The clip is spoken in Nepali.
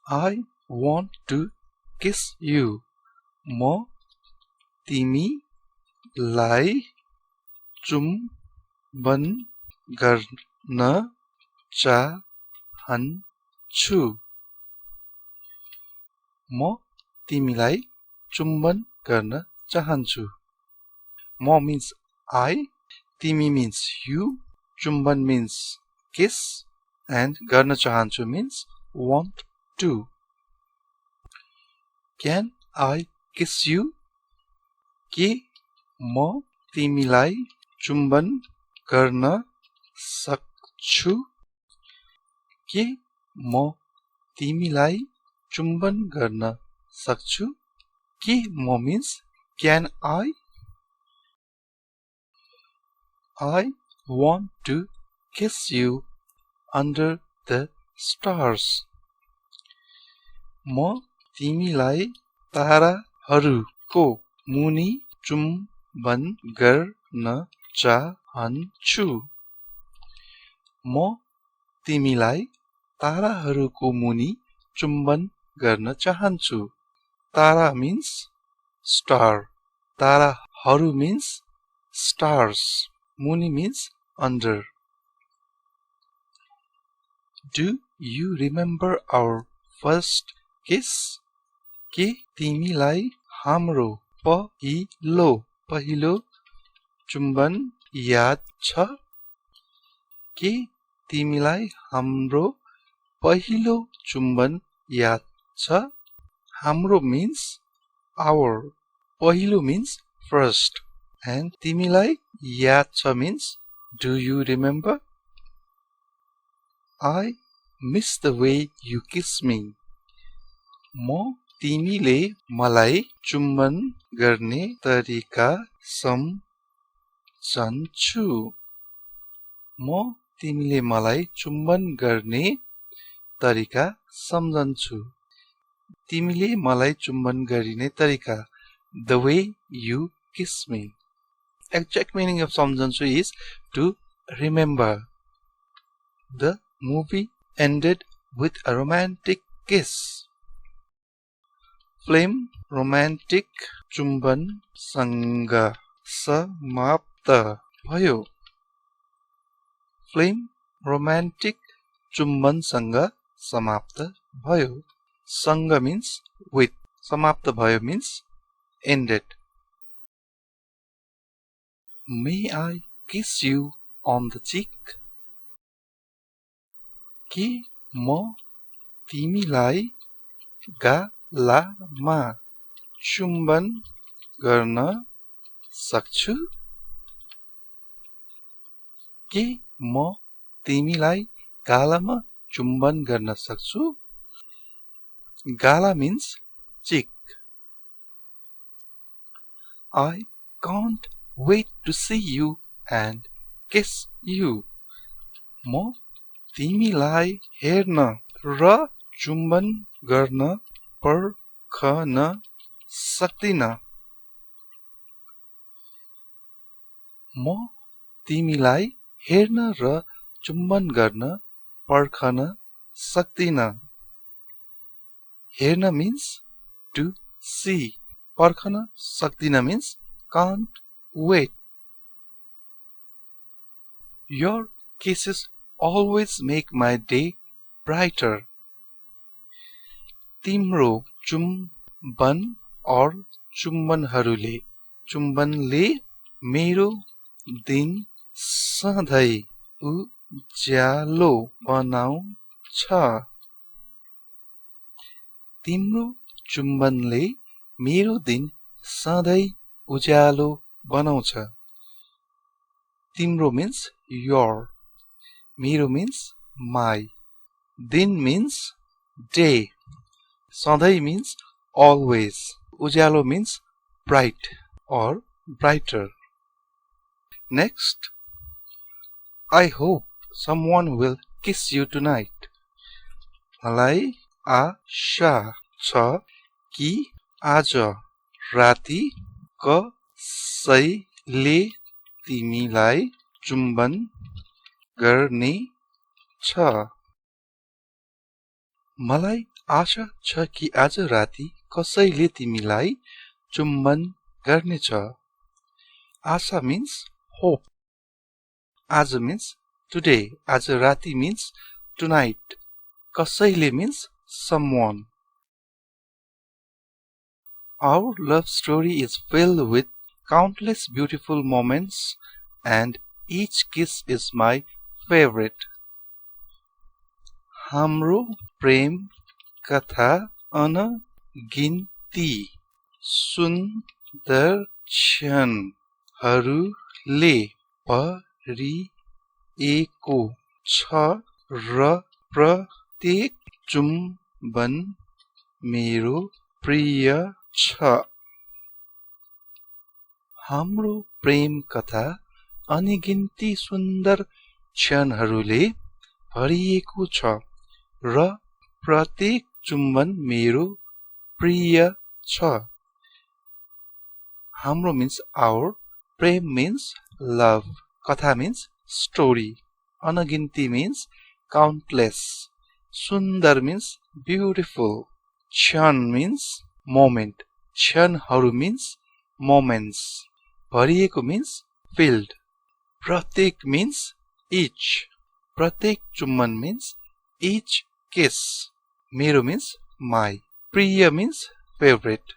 I want to kiss you. म तिमीलाई चुम्बन गर्न चाहन्छु. म तिमीलाई चुम्बन गर्न चाहन्छु. म means I, तिमी means you, चुम्बन means kiss, and गर्न चाहन्छु means want to. Can I kiss you? के म तिमीलाई चुम्बन गर्न सक्छु? के म तिमीलाई चुम्बन गर्न सक्छु? के म means can I? I want to kiss you under the stars. म तिमीलाई ताराहरूको मुनि चुम्बन गर्न चाहन्छु. म तिमीलाई ताराहरूको मुनि चुम्बन गर्न चाहन्छु. तारा means star. ताराहरू means stars. Muni means under. Do you remember our first kiss? के तिमीलाई हाम्रो पहिलो चुम्बन याद छ? के तिमीलाई हाम्रो पहिलो चुम्बन याद छ? हाम्रो means our. पहिलो means first. And तिमीलाई याद छ means do you remember? I miss the way you kiss me. म तिमीले मलाई चुम्बन गर्ने तरिका सम्झन्छु. म तिमीले मलाई चुम्बन गर्ने तरिका सम्झन्छु. तिमीले मलाई चुम्बन गरिने तरिका. The way you kiss me. Exact meaning of सम्झन्छु is to remember. The movie ended with a romantic kiss. Film romantic चुम्बन सँग समाप्त भयो. Film romantic चुम्बन सँग समाप्त भयो. सँग means with. समाप्त भयो means ended. May I kiss you on the cheek? के म तिमीलाई गालामा चुम्बन गर्न सक्छु? के म तिमीलाई गालामा चुम्बन गर्न सक्छु? गाला means cheek. I can't wait to see you and kiss you. म तिमीलाई हेर्न र चुम्बन गर्न पर्खन सक्दिन. म तिमीलाई हेर्न र चुम्बन गर्न पर्खन सक्दिन. हेर्न means to see. पर्खन सक्दिन means can't wait. Your kisses always make my day brighter. तिम्रो चुम्बन और चुम्बनले मेरो दिन सधैं उज्यालो बनाउँछ. तिम्रो चुम्बनले मेरो दिन सधैं उज्यालो बनाउँछ. तिम्रो means your. मेरो means my. दिन means day. सधैं means always. Ujyaalo means bright or brighter. Next, I hope someone will kiss you tonight. मलाई आशा छ कि आज राति कसैले तिमीलाई चुम्बन गर्ने छ. मलाई आशा छ कि आज राति कसैले तिमीलाई चुम्बन गर्नेछ. आशा means hope. आज means today. आज राति means tonight. कसैले means someone. Our love story is filled with countless beautiful moments and each kiss is my favorite. हाम्रो प्रेम कथा अनगिन्ती सुन्दर क्षणहरूले भरिएको छ र प्रत्येक चुम्बन मेरो प्रिय छ. हाम्रो प्रेम कथा अनगिन्ती सुन्दर क्षणहरूले भरिएको छ र प्रत्येक चुम्बन मेरो प्रिय छ. हाम्रो means our, प्रेम means love, कथा means story, अनगिन्ती means countless, सुन्दर means beautiful, क्षण means moment, क्षणहरू means moments, भरिएको means filled, प्रत्येक means each, प्रत्येक चुम्बन means each kiss, मेरो means my, प्रिय means favorite.